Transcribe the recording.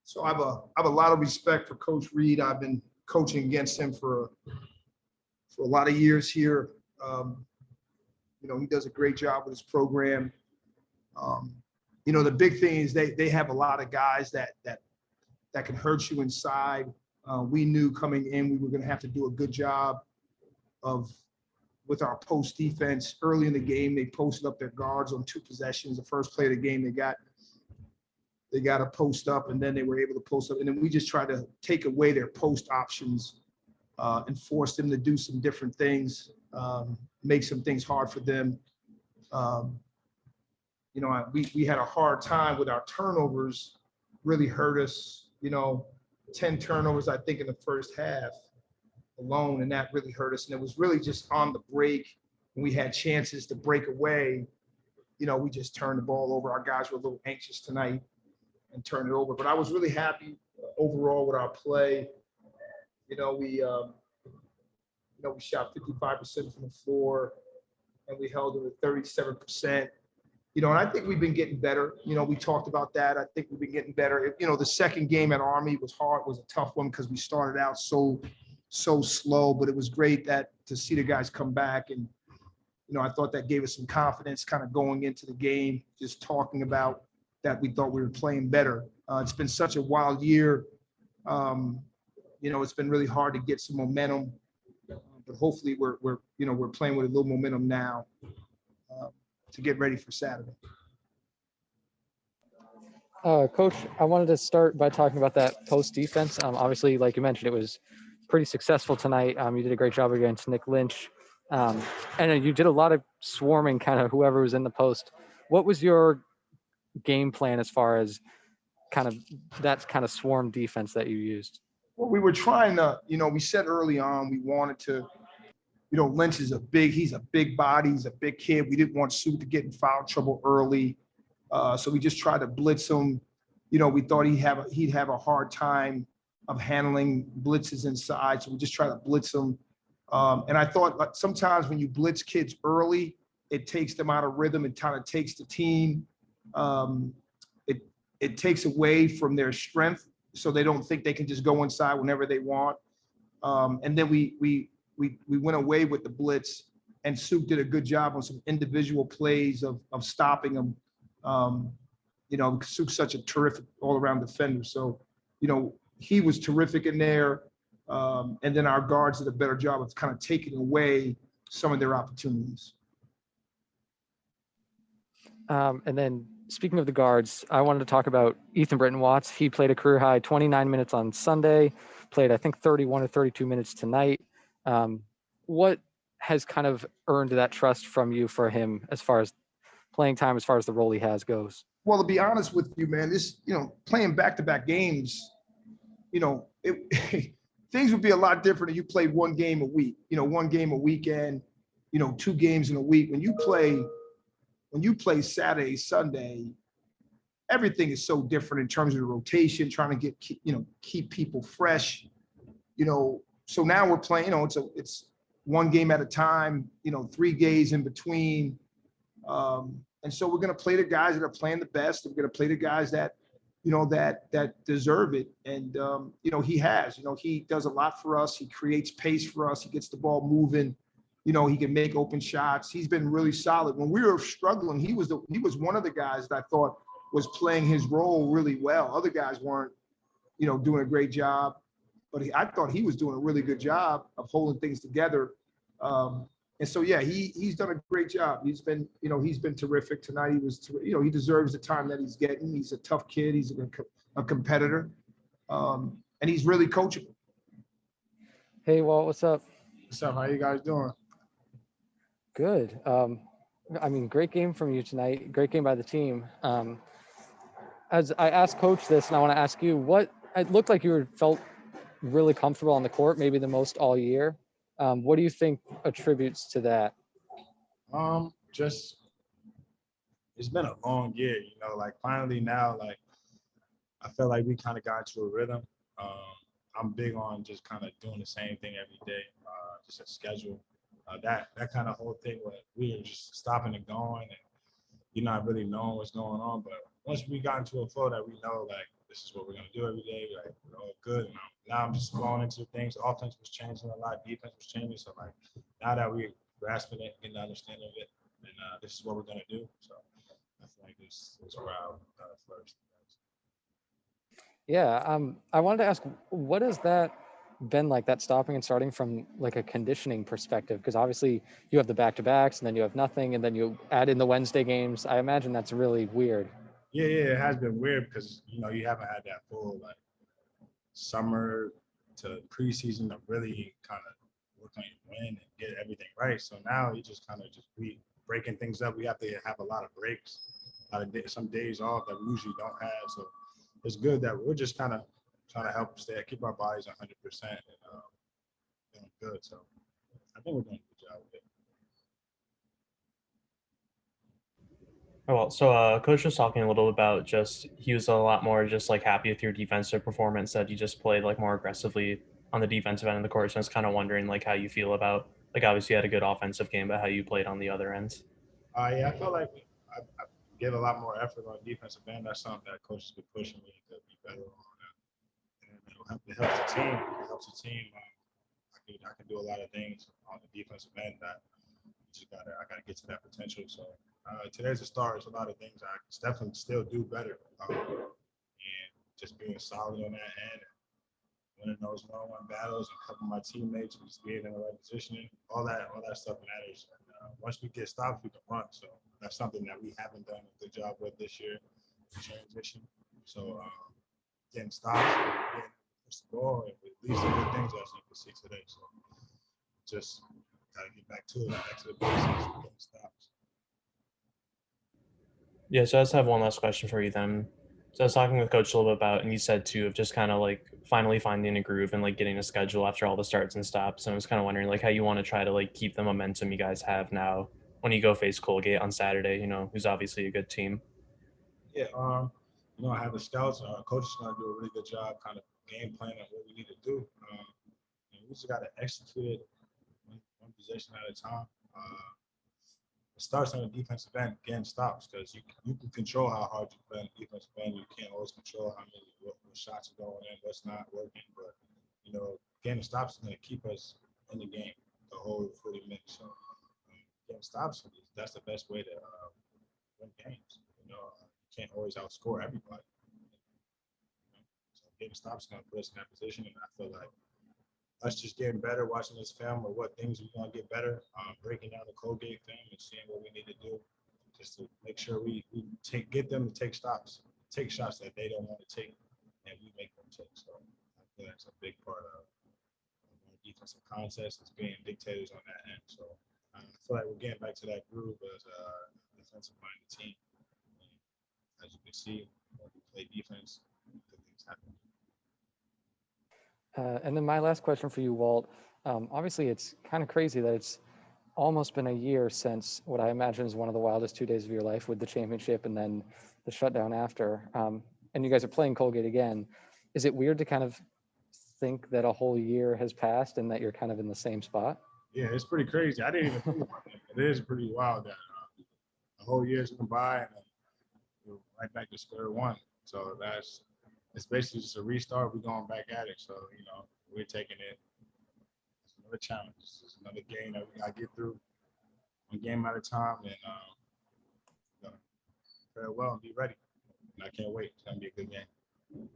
So I have a lot of respect for Coach Reed. I've been coaching against him for a lot of years here. He does a great job with his program. The big thing is they have a lot of guys that can hurt you inside. We knew coming in we were going to have to do a good job with our post defense. Early in the game, they posted up their guards on 2 possessions. The first play of the game, they got a post up, and then they were able to post up. And then we just tried to take away their post options and force them to do some different things, make some things hard for them. We had a hard time with our turnovers, really hurt us. 10 turnovers, I think, in the first half alone, and that really hurt us. And it was really just on the break when we had chances to break away. We just turned the ball over. Our guys were a little anxious tonight and turned it over. But I was really happy overall with our play. We shot 55% from the floor, and we held it at 37%. And I think we've been getting better. We talked about that. I think we've been getting better. The second game at Army was hard, was a tough one because we started out so slow, but it was great to see the guys come back. And, I thought that gave us some confidence kind of going into the game, just talking about that we thought we were playing better. It's been such a wild year. It's been really hard to get some momentum, but hopefully we're playing with a little momentum now to get ready for Saturday. Coach, I wanted to start by talking about that post defense. Obviously, like you mentioned, it was pretty successful tonight. You did a great job against Nick Lynch. And you did a lot of swarming kind of whoever was in the post. What was your game plan as far as kind of swarm defense that you used? Well, we were trying to, we said early on we wanted to, Lynch he's a big body, he's a big kid. We didn't want Sue to get in foul trouble early. So we just tried to blitz him. We thought he'd have a hard time of handling blitzes inside. So we just tried to blitz him. And I thought sometimes when you blitz kids early, it takes them out of rhythm. It kind of takes the team. It takes away from their strength, so they don't think they can just go inside whenever they want. And then we went away with the blitz, and Suk did a good job on some individual plays of stopping them. Suk's such a terrific all-around defender. So, he was terrific in there. And then our guards did a better job of kind of taking away some of their opportunities. And then speaking of the guards, I wanted to talk about Ethan Britton Watts. He played a career high 29 minutes on Sunday, played, I think, 31 or 32 minutes tonight. What has kind of earned that trust from you for him as far as playing time, as far as the role he has goes? Well, to be honest with you, man, this, playing back-to-back games, things would be a lot different if you played one game a week, one game a weekend, 2 games in a week. When you play Saturday, Sunday, everything is so different in terms of the rotation, trying to keep people fresh, So now we're playing, it's one game at a time, 3 days in between. And so we're going to play the guys that are playing the best. We're going to play the guys that, that deserve it. And, he has, he does a lot for us. He creates pace for us. He gets the ball moving. He can make open shots. He's been really solid. When we were struggling, he was one of the guys that I thought was playing his role really well. Other guys weren't, doing a great job. But I thought he was doing a really good job of holding things together. And so, yeah, he's done a great job. He's been terrific tonight. He deserves the time that he's getting. He's a tough kid. He's a competitor. And he's really coachable. Hey, Walt, what's up? What's up? How you guys doing? Good. Great game from you tonight. Great game by the team. As I asked Coach this, and I want to ask you, it looked like you felt really comfortable on the court, maybe the most all year. What do you think attributes to that? Just it's been a long year, finally now, I feel like we kind of got into a rhythm. I'm big on just kind of doing the same thing every day, just a schedule. That kind of whole thing where we were just stopping and going and you're not really knowing what's going on. But once we got into a flow that we know, this is what we're gonna do every day. Like we're all good. And now I'm just flowing into things. The offense was changing a lot, defense was changing. So like now that we're grasping it, getting the understanding of it, and this is what we're gonna do. So I feel like this is where I'll flourish. Yeah, I wanted to ask, what has that been like, that stopping and starting from like a conditioning perspective? Because obviously you have the back-to-backs and then you have nothing, and then you add in the Wednesday games. I imagine that's really weird. Yeah, it has been weird because you haven't had that full like summer to preseason to really kind of work on your win and get everything right. So now you just kind of breaking things up. We have to have a lot of breaks, some days off that we usually don't have. So it's good that we're just kind of trying to help keep our bodies 100% and feeling good. So I think we're doing a good job with it. Oh, well, so coach was talking a little about just he was a lot more just like happy with your defensive performance, that you just played like more aggressively on the defensive end of the court. So I was kind of wondering like how you feel about, like, obviously you had a good offensive game, but how you played on the other ends. Yeah, I felt like I give a lot more effort on defensive end. That's something that coach has been pushing me to be better on. And it helps the team. It helps the team. I can do a lot of things on the defensive end that I gotta get to that potential. So today's a start. There's a lot of things I can definitely still do better, and just being solid on that end, and winning those one-on-one battles, and helping my teammates, and just being in the right positioning. All that stuff matters. And, once we get stops, we can run. So that's something that we haven't done a good job with this year, the transition. So getting stops, getting push the ball, and at least some good things as you can see today. So just gotta get back to it, back to the basics, getting stops. Yeah, so I just have one last question for you then. So I was talking with coach a little bit about, and you said too, of just kind of like finally finding a groove and like getting a schedule after all the starts and stops. And I was kind of wondering like how you want to try to like keep the momentum you guys have now when you go face Colgate on Saturday, who's obviously a good team. Yeah, I have the scouts. Coach is gonna do a really good job, kind of game planning what we need to do. And we just gotta execute it one possession at a time. It starts on the defensive end, getting stops, because you can control how hard you play on the defensive end. You can't always control what shots are going in, what's not working. But getting stops is going to keep us in the game the whole 40 minutes. So getting stops, that's the best way to win games. You can't always outscore everybody. So getting stops is going to put us in that position, and I feel like us just getting better, watching this film, or what things we're going to get better, breaking down the Colgate film and seeing what we need to do just to make sure we get them to take stops, take shots that they don't want to take, and we make them take. So I feel that's a big part of our defensive contest, is being dictators on that end. So I feel like we're getting back to that groove as a defensive-minded team. And as you can see, when we play defense, good things happen. And then my last question for you, Walt. Obviously, it's kind of crazy that it's almost been a year since what I imagine is one of the wildest 2 days of your life with the championship and then the shutdown after. And you guys are playing Colgate again. Is it weird to kind of think that a whole year has passed and that you're kind of in the same spot? Yeah, it's pretty crazy. I didn't even think about that. It is pretty wild that a whole year's gone by and we're right back to square one. So it's basically just a restart. We're going back at it. So, we're taking it. It's another challenge. It's another game that we got to get through, one game at a time, and prepare well and be ready. And I can't wait. It's going to be a good game.